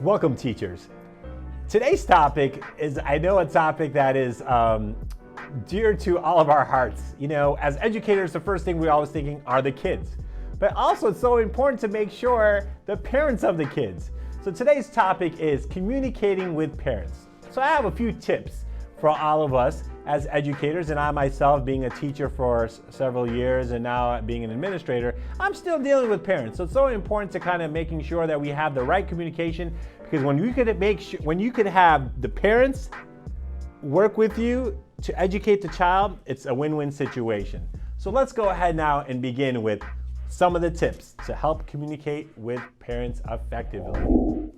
Welcome, teachers. Today's topic is, I know, a topic that is dear to all of our hearts. You know, as educators, the first thing we're always thinking are the kids. But also, it's so important to make sure the parents of the kids. So today's topic is communicating with parents. So I have a few tips for all of us as educators, and I myself, being a teacher for several years and now being an administrator, I'm still dealing with parents. So it's so important to kind of making sure that we have the right communication, because when you could have the parents work with you to educate the child, it's a win-win situation. So let's go ahead now and begin with some of the tips to help communicate with parents effectively.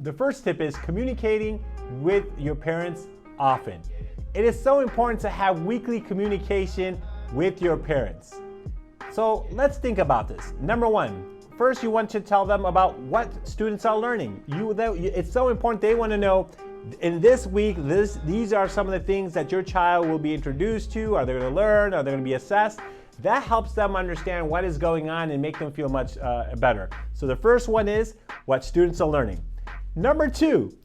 The first tip is communicating with your parents often. It is so important to have weekly communication with your parents. So let's think about this. Number one, first you want to tell them about what students are learning. It's so important, they want to know, in this week, these are some of the things that your child will be introduced to. Are they going to learn? Are they going to be assessed? That helps them understand what is going on and make them feel much better. So the first one is what students are learning. Number two,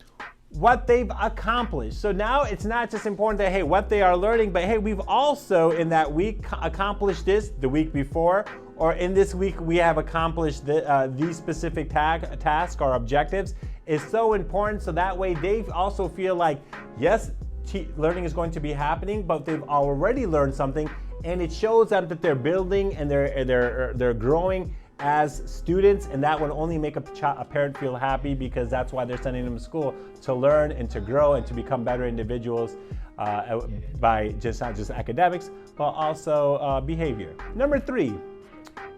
what they've accomplished. So now it's not just important that, hey, what they are learning, but hey, we've also in that week accomplished this the week before, or in this week we have accomplished these specific tasks or objectives. Is so important, so that way they also feel like, yes, learning is going to be happening, but they've already learned something, and it shows them that they're building and they're growing as students, and that would only make a parent feel happy, because that's why they're sending them to school, to learn and to grow and to become better individuals by not just academics, but also behavior. Number three,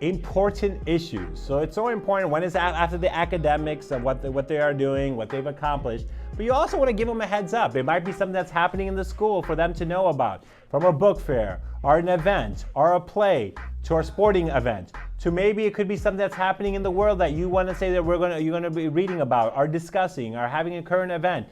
important issues. So it's so important when it's after the academics of what they are doing, what they've accomplished, but you also want to give them a heads up. It might be something that's happening in the school for them to know about, from a book fair or an event or a play to a sporting event, to maybe it could be something that's happening in the world that you want to say that you're going to be reading about or discussing or having a current event.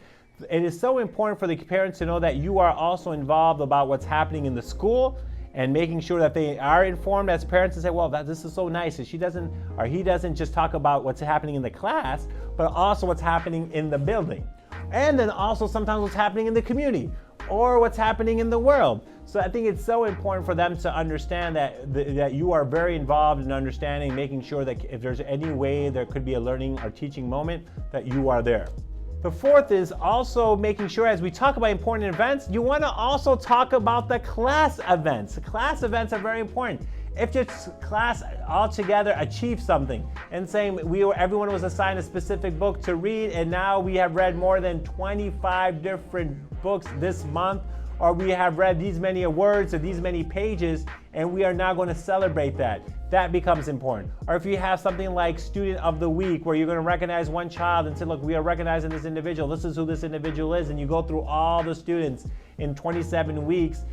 It is so important for the parents to know that you are also involved about what's happening in the school, and making sure that they are informed as parents and say, well, this is so nice. And he doesn't just talk about what's happening in the class, but also what's happening in the building. And then also sometimes what's happening in the community or what's happening in the world. So I think it's so important for them to understand that you are very involved in understanding, making sure that if there's any way there could be a learning or teaching moment, that you are there. The fourth is also making sure, as we talk about important events, you want to also talk about the class events. The class events are very important. If your class altogether achieves something, and saying everyone was assigned a specific book to read, and now we have read more than 25 different books this month, or we have read these many words or these many pages, and we are now going to celebrate that. That becomes important. Or if you have something like Student of the Week, where you're going to recognize one child and say, look, we are recognizing this individual. This is who this individual is. And you go through all the students in 27 weeks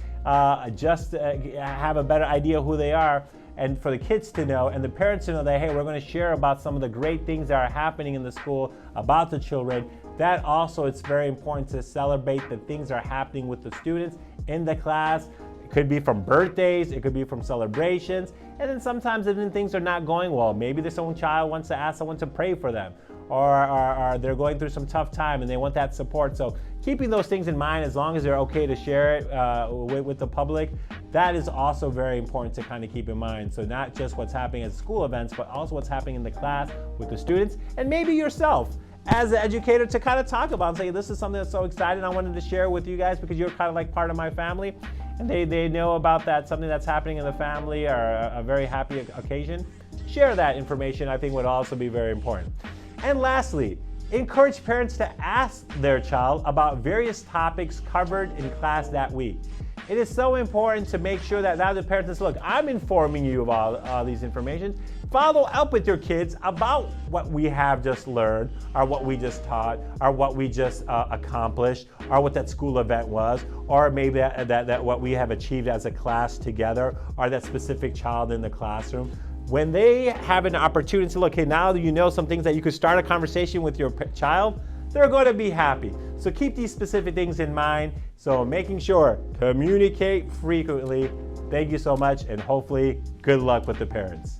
just to have a better idea who they are, and for the kids to know and the parents to know that, hey, we're going to share about some of the great things that are happening in the school about the children. That also, it's very important to celebrate the things that are happening with the students in the class. It could be from birthdays, it could be from celebrations, and then sometimes even things are not going well. Maybe there's some child wants to ask someone to pray for them, or they're going through some tough time and they want that support. So keeping those things in mind, as long as they're okay to share it with the public, that is also very important to kind of keep in mind. So not just what's happening at school events, but also what's happening in the class with the students, and maybe yourself as an educator to kind of talk about and say, this is something that's so exciting, I wanted to share with you guys because you're kind of like part of my family, and they know about that, something that's happening in the family or a very happy occasion. Share that information, I think, would also be very important. And lastly, encourage parents to ask their child about various topics covered in class that week. It is so important to make sure that now the parents say, look, I'm informing you of all these information. Follow up with your kids about what we have just learned, or what we just taught, or what we just accomplished, or what that school event was, or maybe that what we have achieved as a class together, or that specific child in the classroom. When they have an opportunity to look, hey, now that you know some things that you could start a conversation with your child, they're going to be happy. So keep these specific things in mind. So making sure, communicate frequently. Thank you so much, and hopefully good luck with the parents.